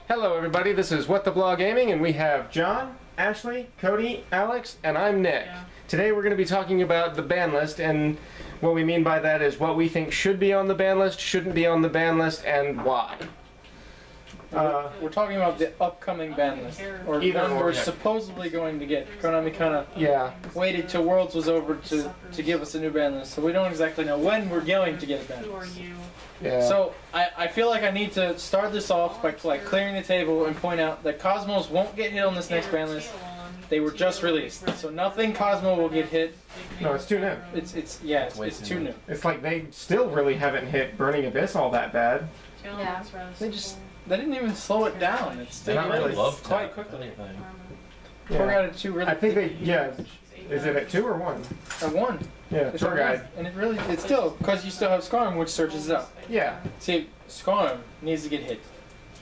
Hello everybody, this is WTBLAaaHGaming, and we have John, Ashley, Cody, Alex, and I'm Nick. Yeah. Today we're going to be talking about the ban list, and what we mean by that is what we think should be on the ban list, shouldn't be on the ban list, and why. We're talking about the upcoming ban list, or Either one or, we're yeah. supposedly going to get. Konami kind of waited till Worlds was over to give us a new ban list, so we don't exactly know when we're going to get a ban Who are list. you? Yeah. So I feel like I need to start this off by clearing the table and point out that Cosmos won't get hit on this next ban list. They were just released, so nothing Cosmo will get hit. No, it's too new. It's too new. It's like they still really haven't hit Burning Abyss all that bad. Yeah. They didn't even slow it down. It's They don't really love quite quickly. anything. Yeah. We're at a 2 really. I think they, is it at 2 or 1? At 1. Yeah, It's tour guide. and it's still, because you still have Skarm, which searches it up. Yeah. See, Skarm needs to get hit.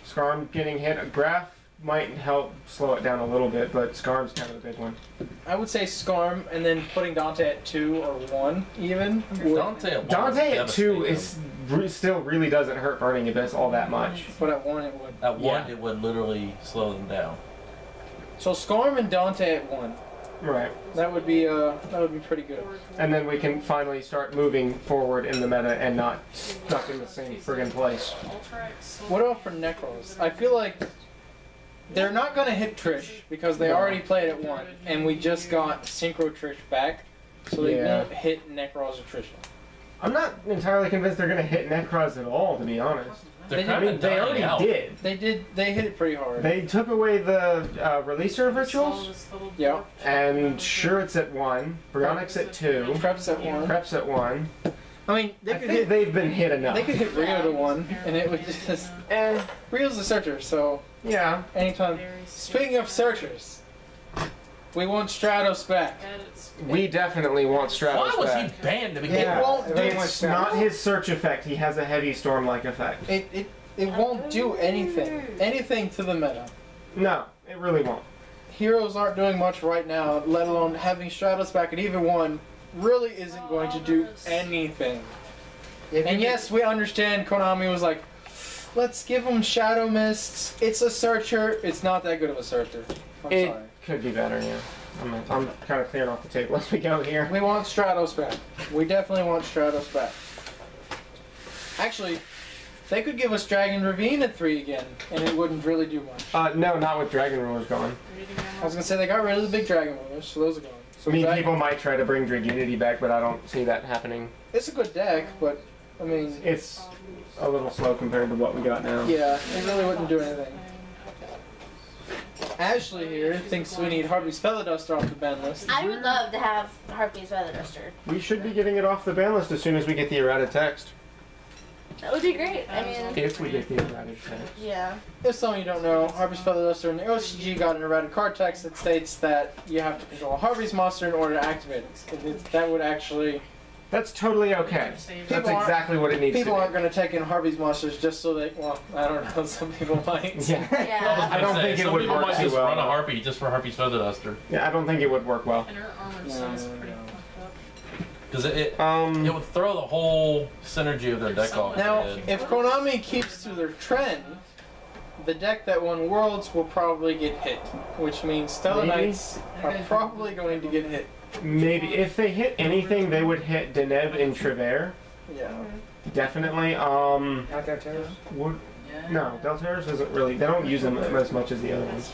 Skarm getting hit. Graph might help slow it down a little bit, but Skarm's kind of the big one. I would say Skarm, and then putting Dante at 2 or 1 even. Dante at 2 is still really doesn't hurt Burning Abyss all that much. But at 1 it would. At 1, it would literally slow them down. So Skarm and Dante at 1. Right. That would be pretty good. And then we can finally start moving forward in the meta and not stuck in the same friggin' place. What about for Necros? I feel like they're not going to hit Trish because they already played at 1, and we just got Synchro Trish back, so they won't hit Necros or Trish. I'm not entirely convinced they're going to hit Necros at all, to be honest. They're They- kind I mean, of they dying already out. did. They hit it pretty hard. They took away the releaser rituals, Yeah. and sure it's at 1. Brionic's at 2. Preps at 1. Prep's at 1. I mean, they I could think hit. they've been hit enough. They could hit Rio to 1, and it would just. Rio's the searcher, so Yeah. anytime. Speaking of searchers, we want Stratos back. We definitely want Stratos Why was back. he banned to begin Yeah, It won't do it's not his search effect. He has a heavy storm-like effect. It won't do anything to the meta. No, it really won't. Heroes aren't doing much right now, let alone having Stratos back at even 1 really isn't going to do anything. And yes, we understand Konami was like, let's give him Shadow Mists. It's a searcher. It's not that good of a searcher. I'm It sorry. could be better, yeah. I'm kind of clearing off the table as we go here. We want Stratos back. We definitely want Stratos back. Actually, they could give us Dragon Ravine at 3 again, and it wouldn't really do much. No, not with Dragon Rulers gone. I was gonna say they got rid of the big Dragon Rulers, so those are gone. So I mean, Dragon- people might try to bring Dragunity back, but I don't see that happening. It's a good deck, but I mean, It's a little slow compared to what we got now. yeah, it really wouldn't do anything. Ashley here thinks we need Harvey's Feather Duster off the ban list. I would love to have Harpy's Feather Duster. We should be getting it off the ban list as soon as we get the errata text. That would be great. I mean, If we get the errata text. yeah. If some of you don't know, Harvey's Feather Duster in the OCG got an erratic card text that states that you have to control Harvey's monster in order to activate it. That would actually... That's totally okay. That's People aren't- exactly what it needs People to aren't going to take in Harvey's monsters just so they... Well, I don't know, some people might. be. Yeah. Yeah. I don't think it some would people work might too just well. run a Harpy just for Harpy's Feather Duster. Yeah, I don't think it would work well. And her armor No, sounds no, pretty no. fucked up. Because it would throw the whole synergy of their deck off. Now, if it did. if Konami keeps to their trend, the deck that won Worlds will probably get hit, which means Stellar Maybe. Knights are probably going to get hit. Maybe if they hit anything, they would hit Deneb and Trever. Yeah. Definitely. Would, no, Deltares isn't really. They don't use them as much as the other ones.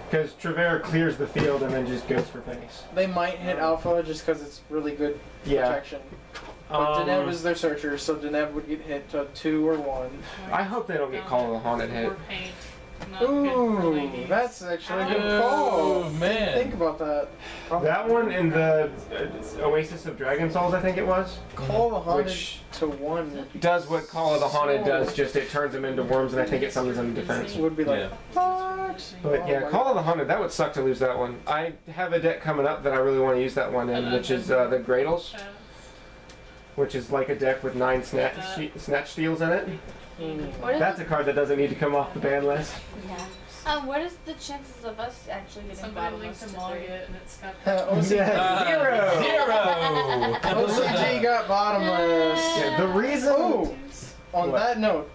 Because Trever clears the field and then just goes for face. They might hit Alpha just because it's really good Yeah. protection. But Deneb is their searcher, so Deneb would get hit to 2 or 1. I hope they don't get Call of the Haunted hit. Or paint. Not Ooh, good for ladies. that's actually a good Oh, call. man. Think about that. That one in the Oasis of Dragon Souls, I think it was, Call the Haunted Which- to 1 does what Call of the Haunted does, just it turns them into worms, and I think it summons them in defense. would be like, Yeah. what? But Oh yeah, my Call of the Haunted, that would suck to lose that one. I have a deck coming up that I really want to use that one in, which is the Gradles, which is like a deck with 9 Snatch Steals in it. What is That's a card that doesn't need to come off the ban list. Yeah. What is the chances of us actually getting Somebody linked bottomless a to log 3? it and it's got OCG, Zero! OCG got bottomless. Yeah, the reason... Oh, on What? that note,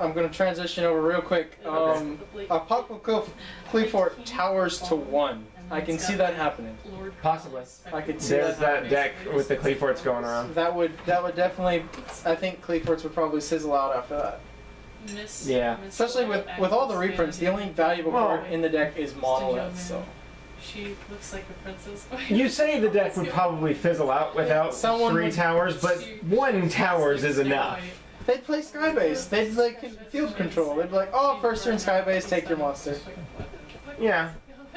I'm gonna transition over real quick. Apocalypse Cleafort towers to 1. I can see that happening. Possibly. I could see There's that that deck with the Cleaforts going around. That would definitely. I think Cleaforts would probably sizzle out after that. Yeah. Especially with all the reprints, the only valuable card in the deck is Monolith. So. She looks like a princess. You say the deck would probably fizzle out without 3 towers, but 1 towers is enough. They'd play Skybase. They'd like field control. They'd be like, oh, first turn Skybase, take your monster. Yeah,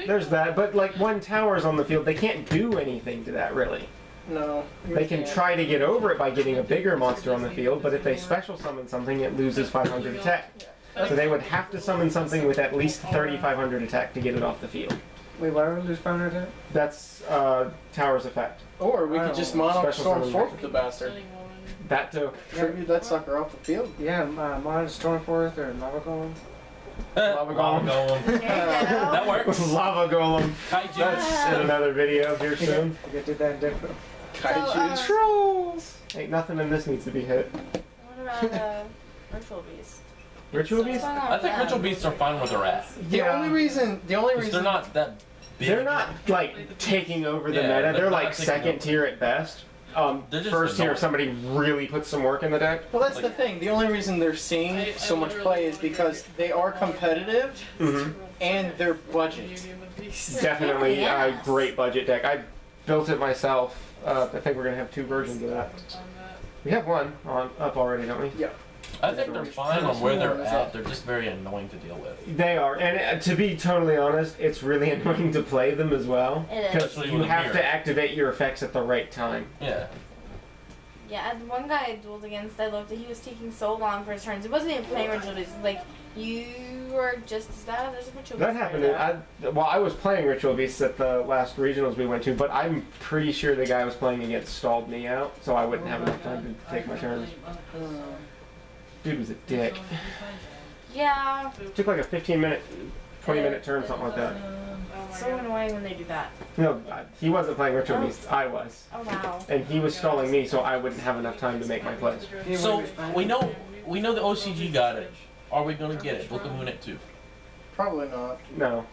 there's that. But like 1 tower's on the field, they can't do anything to that really. No. They can try to get over it by getting a bigger monster on the field, but if they special summon something, it loses 500 attack. So they would have to summon something with at least 3,500 attack to get it off the field. Wait, why would we lose 500 attack? That's Tower's effect. Or we could just mono Storm Forth the bastard. That too. Tribute that sucker off the field. Yeah, mono Storm Forth or Lava Golem. Lava Golem. That works. Lava Golem. Kaiju. That's in another video here soon. I did that in Deco. Kaiju. Trolls! Ain't nothing in this needs to be hit. What about Ritual Beast? Ritual Beast? I think Ritual Beasts are fine where they're at. The only reason They're not that big. They're not like taking over the meta. They're like second tier at best. They're just First tier annoying. if somebody really puts some work in the deck. Well, that's the thing. The only reason they're seeing so much play is because they are competitive and their budget. Definitely a great budget deck. I built it myself. I think we're gonna have 2 versions of that. We have one up already, don't we? Yeah. I think they're fine on where they're at. They're just very annoying to deal with. They are, and to be totally honest, it's really annoying to play them as well. It is. Because Especially you with a have mirror. to activate your effects at the right time. Yeah. Yeah, the one guy I dueled against, I looked at, he was taking so long for his turns. It wasn't even playing Ritual Beast. Like, you were just as bad as Ritual Beast. That happened. I was playing Ritual Beasts at the last regionals we went to, but I'm pretty sure the guy I was playing against stalled me out, so I wouldn't have enough time to take my turns. Dude was a dick. Yeah. Took like a 15-minute, 20-minute turn, something like that. It's so annoying when they do that. No, he wasn't playing Ritual Beasts. I was. Oh, wow. And he was stalling me, so I wouldn't have enough time to make my plays. So we know the OCG got it. Are we gonna get it? Book of Moon at 2. Probably not. No.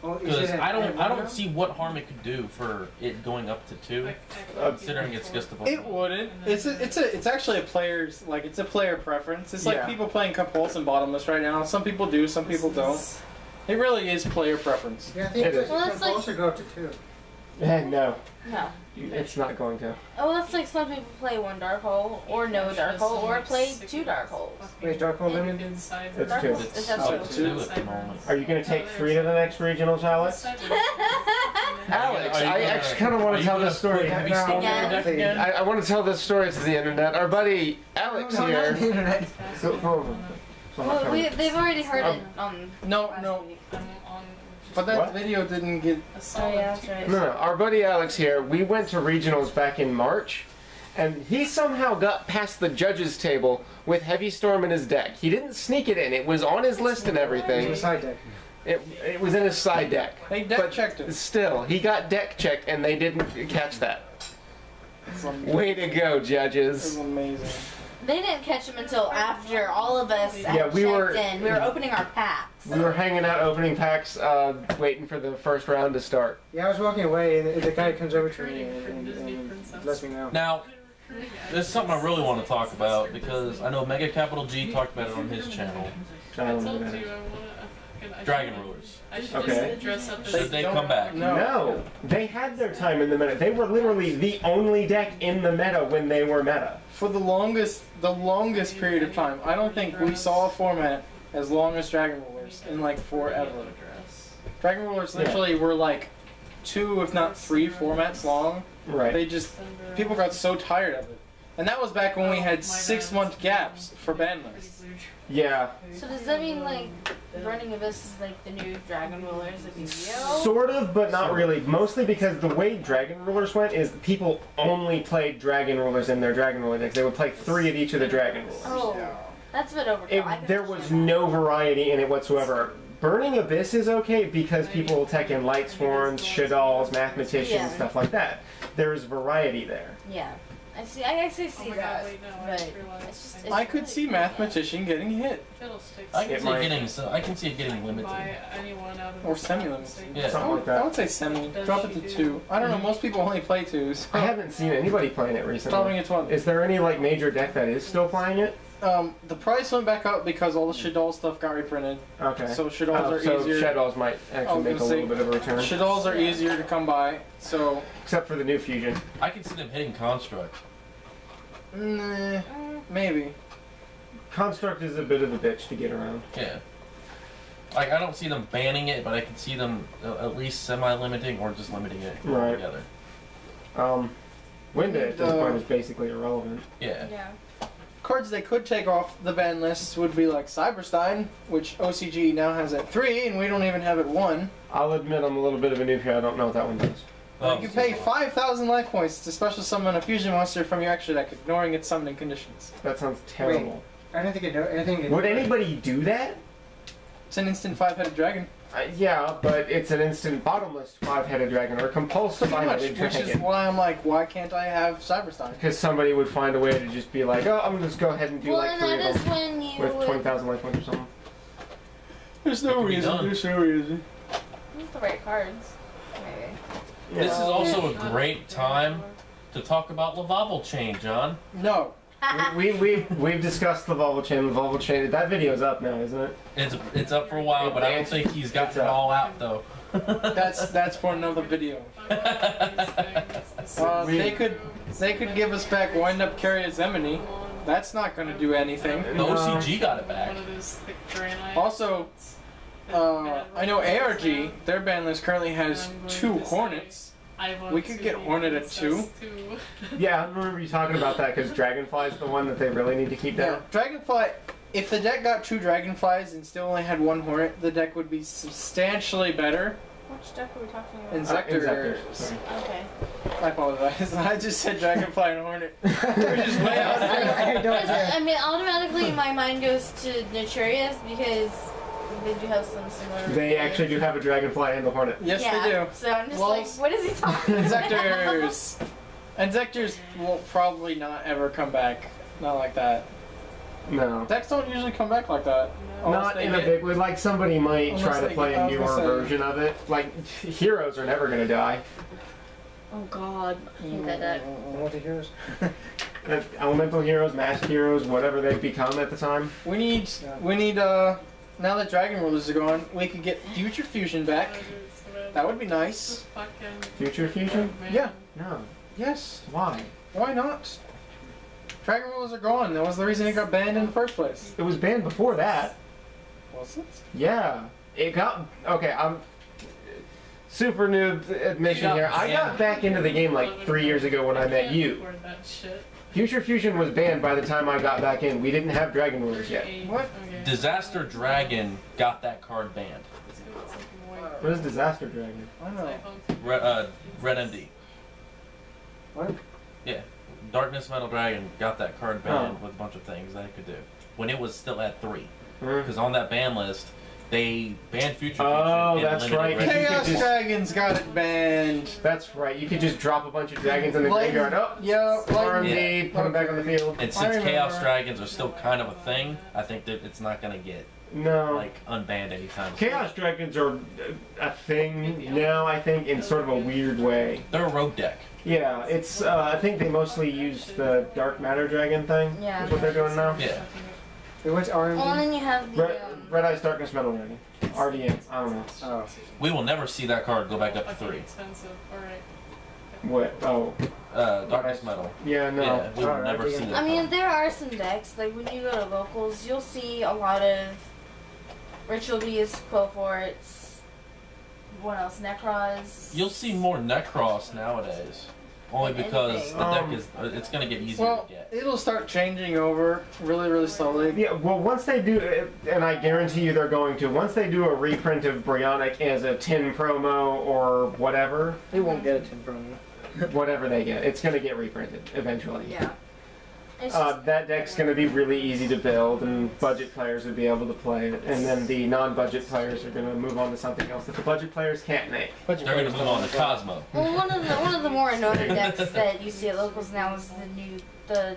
Because I don't see what harm it could do for it going up to 2, considering it's just a. It wouldn't. It's actually a player's it's a player preference. It's like people playing compulsion bottomless right now. Some people do, some people don't. It really is player preference. Yeah, I think It is. Well, it's also go up to 2. No. No. It's not going to. Oh, that's like some people play 1 Dark Hole, or no Dark Hole, or play 2 Dark Holes. Wait, Dark Hole limited? It's Dark 2. Holes, It's that's up true. to 2 at the moment. Are you going to take 3 to the next regionals, Alex? Alex, I actually kind of want to tell this story. Have you seen your deck again? I want to tell this story to the internet. Our buddy Alex here. Well, they've already heard it on No. last week. But that What? video didn't get. Oh, yeah, that's right. No, our buddy Alex here, we went to regionals back in March, and he somehow got past the judges table with Heavy Storm in his deck. He didn't sneak it in. It was on his list and everything. It's a side deck. It was in his side deck. They deck checked it. Still, he got deck checked, and they didn't catch that. Way to go, It was judges. amazing. They didn't catch him until after all of us had Yeah, we checked were- in. We were opening our packs. We were hanging out opening packs, waiting for the first round to start. Yeah, I was walking away, and the guy comes over to me and lets me know. Now, this is something I really want to talk about because I know Mega Capital G talked about it on his channel. I don't know that. Dragon Rulers. Okay. Should they come back? No, they had their time in the meta. They were literally the only deck in the meta when they were meta. For the longest period of time, I don't think we saw a format as long as Dragon Rulers in like forever. Dragon Rulers literally were like 2, if not 3 formats long. Right. They just people got so tired of it, and that was back when we had 6-month gaps for Banlist. Yeah. So does that mean like Burning Abyss is like the new Dragon Rulers of Yugioh? Sort of, but not really. Mostly because the way Dragon Rulers went is people only played Dragon Rulers in their Dragon Ruler decks. They would play 3 of each of the Dragon Rulers. Oh, that's a bit overkill. I can There was understand no variety in it whatsoever. Burning Abyss is okay because people will tech in Light Sworns, Shaddolls, Mathematicians, Yeah. stuff like that. There is variety there. that. Yeah. I see. I actually see Oh my that. god, wait, no, I but just realized. it's just- I it's could really see good. Mathematician getting hit. Fiddlesticks. I can It see it might. getting I can see it I getting can limited. buy anyone out of Or the semi-limited. same Yeah. Something like I that. would say semi. Does Drop it she to do- 2. I don't know. Most people only play 2s. I haven't seen anybody playing it recently. Dropping it to 1. Is there any like major deck that is still playing it? The price went back up because all the Shadol stuff got reprinted. Okay. So Shadows are so easier. Shadows might I actually was make a gonna little say, bit of a return. Shadows are easier to come by. So, Except for the new fusion. I can see them hitting Construct. nah, maybe. Construct is a bit of a bitch to get around. Yeah. Like I don't see them banning it, but I can see them at least semi-limiting or just limiting it Right. altogether. Winda at this point is basically irrelevant. Yeah. Yeah. Cards they could take off the ban list would be like Cyberstein, which OCG now has at 3, and we don't even have at 1. I'll admit I'm a little bit of a noob here. I don't know what that one does. You can pay 5,000 life points to special summon a fusion monster from your extra deck, ignoring its summoning conditions. That sounds terrible. I don't think it. I think it. Would anybody do that? It's an instant 5-headed dragon. Yeah, but it's an instant bottomless 5-headed dragon or compulsed Pretty much, 5-headed which is dragon. why I'm like, why can't I have Cyberstein? Because somebody would find a way to just be like, oh, I'm gonna just go ahead and do Well, like and 3 that of is them when you with would. 20,000 life points or something. There's It no could be reason. done. There's no reason. With the right cards. Maybe. This is Yeah. also a great time to talk about Lavavo Chain, John. No. We've discussed the Volvo chain. The Volvo chain. That video's up now, isn't it? It's up for a while, but I don't think he's got it all out though. That's for another video. They could give us back Wind Up Carrier Zemini. That's not going to do anything. The OCG got it back. One of those thick draenites. Also, I know ARG, their ban list currently has 2 Hornets. We could get Hornet at 2. Yeah, I remember you talking about that because Dragonfly's the one that they really need to keep Yeah, down. Dragonfly. If the deck got 2 Dragonflies and still only had 1 Hornet, the deck would be substantially better. Which deck are we talking about? Inzectors. Sorry. Okay. I apologize. I just said Dragonfly and Hornet. We're just way out there. I don't. I mean, automatically my mind goes to Naturius because they do have some similar. They actually do have a Dragonfly and a Hornet. Yes, yeah, they do. So I'm just Well, like, what is he talking about? Inzectors. Inzectors will probably not ever come back. Not like that. No. Decks don't usually come back like that. Unless Not they in a get- big way. Like somebody might Unless try to they play get- I a was newer gonna say- version of it. Like heroes are never gonna die. Oh God, I hate that deck. Multi-heroes. Elemental heroes, masked heroes, whatever they become at the time. We need now that Dragon Rulers are gone, we could get Future Fusion back. That would be nice. Future fusion? Yeah. No. Yes. Why? Why not? Dragon Rulers are gone. That was the reason it got banned in the first place. It was banned before that. Was it? Yeah. It got okay. I'm super noob admission here. I got back into the game like 3 years ago when I met you. Future Fusion was banned by the time I got back in. We didn't have Dragon Rulers yet. What? Disaster Dragon got that card banned. What is Disaster Dragon? I don't know. Red MD. What? Yeah. Darkness Metal Dragon got that card banned with a bunch of things that it could do. When it was still at 3. Because on that ban list, they banned Future Fusion. Oh, and that's limited right. Red MD. Chaos just- Dragons got it banned. That's right. You could just drop a bunch of dragons in the graveyard. Oh, Yeah, RMD, put them back on the field. And I since remember. Chaos Dragons are still kind of a thing, I think that it's not going to get No. like unbanned anytime soon. Chaos Dragons are a thing now, I think, in sort of a weird way. They're a rogue deck. Yeah, it's, I think they mostly use the Dark Matter Dragon thing. Yeah. Is what they're doing now. Yeah. Wait, what's Well, and RMD? then you have the. Red Eyes Darkness Metal Dragon. RDM. I don't know. Oh. We will never see that card go back up to 3. Expensive. All right. What? Oh. Darkness Metal. Yeah, no. Yeah, we will Alright, never yeah. see that I mean, card. there are some decks. Like when you go to locals, you'll see a lot of Ritual Beasts, Quillforts. What else? Necros. You'll see more Necros nowadays. Only because the deck is, it's going to get easier Well, to get. it'll start changing over really, really slowly. Yeah, well, once they do, and I guarantee you they're going to, once they do a reprint of Bryonic as a tin promo or whatever, They won't get a 10 promo. whatever they get, it's going to get reprinted eventually. Yeah. that deck's going to be really easy to build, and budget players would be able to play it. And then the non-budget players are going to move on to something else that the budget players can't make. They're going to move on to Cosmo. Well, one of the more known decks that you see at locals now is the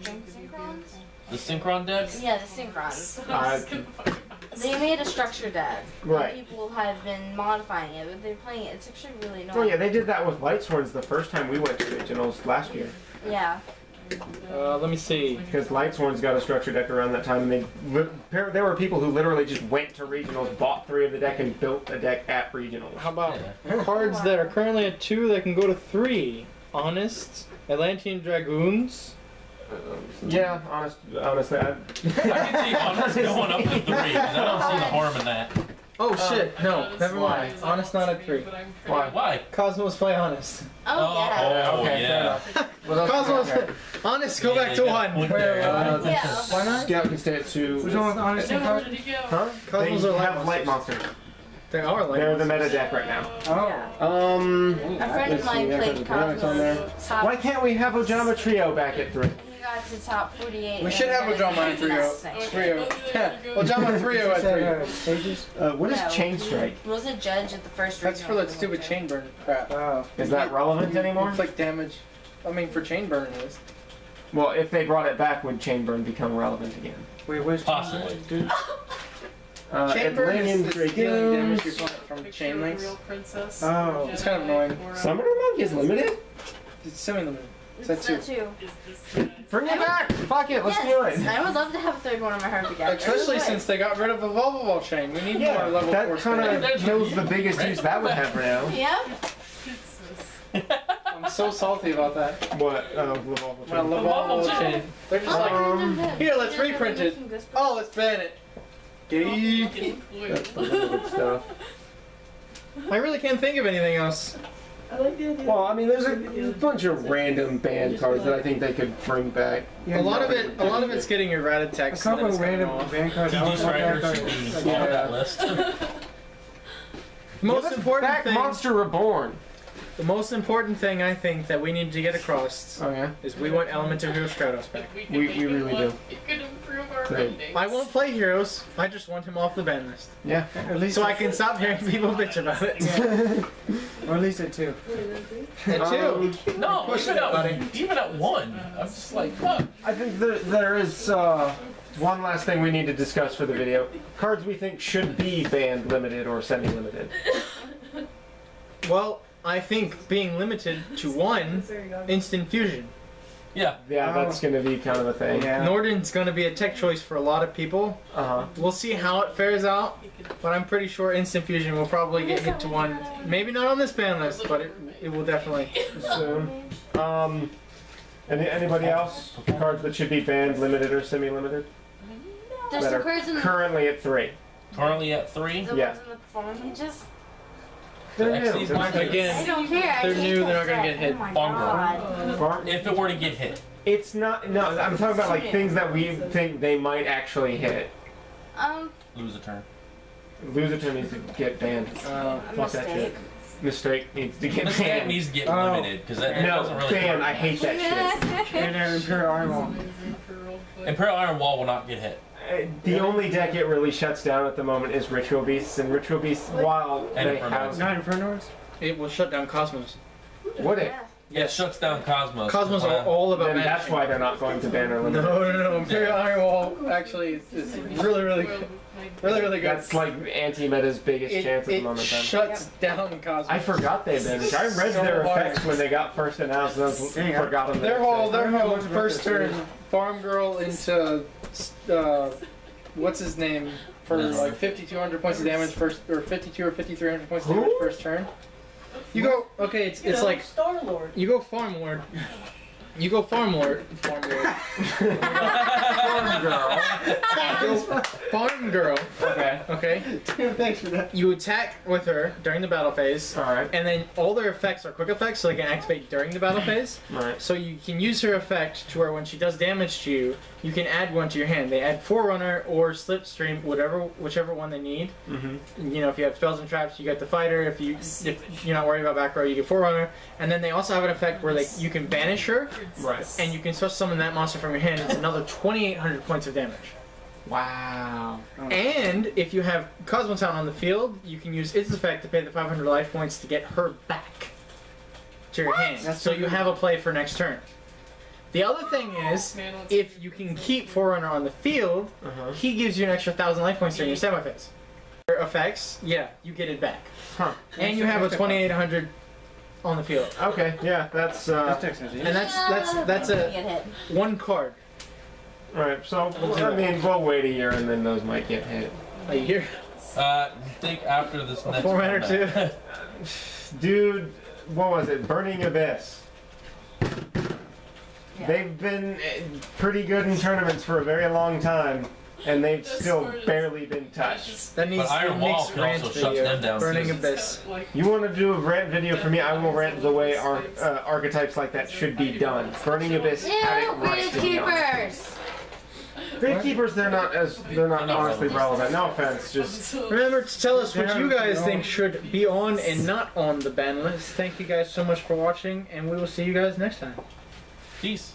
Synchrons? The Synchron decks? Yeah, the Synchrons. They made a structure deck. Right. And people have been modifying it, but they're playing it. It's actually really annoying. Oh yeah, they did that with Light Swords the first time we went to regionals last year. Yeah. Let me see. Because Light Swords got a structure deck around that time, and there were people who literally just went to regionals, bought 3 of the deck, and built a deck at regionals. How about cards that are currently at 2 that can go to 3? Honest, Atlantean Dragoons. Yeah, honestly, I can see Honest going up to 3, because I don't see the harm in that. Oh shit, no, never mind. Honest not at 3. Why? Cosmos play Honest. Oh, yeah. okay, fair enough. Cosmos, Honest, go back to 1. Yeah. Why not? Scout can stay at 2. Which one was Honest and Where Card? did he go? Huh? Cosmos They are have light monsters. They are like They're the meta deck right now. Oh. A friend of mine played Cosmos. Why can't we have Ojama Trio back at 3? He got to top 48. We should have Ojama Trio. Ojama Trio at 3. Stages? What is No. Chain Strike? Was a judge at the first That's for regional. that stupid chain burn crap. Wow. Is that relevant anymore? Inflict damage. I mean, for chain burn it is. Well, if they brought it back, would Chain Burn become relevant again? Wait, where's Possibly. Dude. Chain burn Atlantean is dealing damage Dragoons. from chain links. Oh. It's kind of annoying. Summoner Monk is limited? It's semi-limited. It's It's at 2. too. Bring it back! Fuck it, let's do it! I would love to have a third one of my heart together. Especially since they got rid of Evolvable Chain. We need Yeah, more level 4 that kind spells. of kills the biggest use that would have for now. Yeah. I'm so salty about that. What? Well, Evolvable Evolvable Chain. Chain. They're just like, here, let's reprint it. Oh, let's ban it. Geek. That's the limited stuff. I really can't think of anything else. Well, I mean, there's a bunch of random band cards that I think they could bring back. A lot of it's getting errata A text. couple and of then it's random coming off. band cards. TG Striker should be on that list. Most important Back thing. Monster Reborn. The most important thing I think that we need to get across Oh yeah. is we want Element of Hero Stratos back. We really do. It could improve our Great. ratings. I won't play Heroes. I just want him off the ban list, Yeah. At least so I can stop hearing people bitch about it. Or at least at 2. And 2. No, Push even it, at, buddy. even at 1. I'm just like, fuck. I think there is one last thing we need to discuss for the video. Cards we think should be banned, limited, or semi-limited. Well, I think being limited to 1 instant fusion. Yeah. Yeah, that's going to be kind of a thing. Yeah. Norden's going to be a tech choice for a lot of people. Uh-huh. We'll see how it fares out, but I'm pretty sure instant fusion will probably get hit to 1. Maybe not on this ban list, but it will definitely. Soon. Anybody else? Cards that should be banned, limited, or semi-limited? There's That some are cards in the currently at 3. Currently at 3. Yeah. ones in the performance pages. They're X new. these They're ones not- I Again, don't care. I they're hate new, they're not that gonna deck. get hit. Oh my Farm god. If it were to get hit. It's not. No, I'm talking about like things that we think they might actually hit. Lose a turn. Loser turn needs to get banned. A Fuck that mistake. shit. Mistake needs to get This guy banned. needs to get Oh. limited, because that doesn't No, really ban. work. I hate that shit. And Imperial Iron Wall. Imperial Iron Wall will not get hit. The only deck it really shuts down at the moment is Ritual Beasts, and Ritual Beasts, while And they Infernos. have, Not Infernos? it will shut down Cosmos. would it? Yeah. It shuts down Cosmos. Cosmos are all about Then magic. that's why they're not going to ban or limit. No. Imperial Iron Wall actually is really, really good. Really, really good. That's like anti-meta's biggest chance at the It moment. Then. shuts down Cosmos. I forgot they banned it. I read So their hard. effects when they got first announced. And I Dang, I- forgot them. Their whole first this, turn farm girl into what's his name for like 5,200 points of damage first, or 52 or 5,300 points of damage Who? first turn. You go okay. It's like Star-Lord. you go farm lord. You go farm lord. Farm lord. Farm girl. Farm girl. Okay. Okay. Dude, thanks for that. You attack with her during the battle phase. Alright. And then all their effects are quick effects, so they can activate during the battle phase. Right. So you can use her effect to where when she does damage to you, you can add one to your hand. They add Forerunner or Slipstream, whichever one they need. Mm-hmm. You know, if you have spells and traps, you get the fighter. If you're not worried about back row, you get Forerunner. And then they also have an effect where you can banish her, Right. and you can special summon that monster from your hand. It's another 2,800 points of damage. Wow. And if you have Cosmotown on the field, you can use its effect to pay the 500 life points to get her back to your hand. That's So so you good. have a play for next turn. The other thing is, Man, let's if you can keep Forerunner on the field, Uh-huh. he gives you an extra 1,000 life points during your standby phase. Your effects, yeah, you get it back. Huh. And you have a 2,800 on the field. Okay, yeah, that's That's Texas, And that's You a get hit. one card. alright, so I mean we'll wait a year and then those might get hit. A year. Think after this next Format or two. format. Dude, what was it? Burning Abyss. Yeah. They've been pretty good in tournaments for a very long time, and they've still barely been touched. That needs But Iron the Wall next can rant also shut video. them down, Burning too. Abyss. You want to do a rant video for me? I will rant the way archetypes like that should be done. Burning Abyss had it right to be honest. Keepers! Grid Keepers, they're not honestly relevant. No offense, just Remember to tell us what you guys think should be on and not on the ban list. Thank you guys so much for watching, and we will see you guys next time. Peace.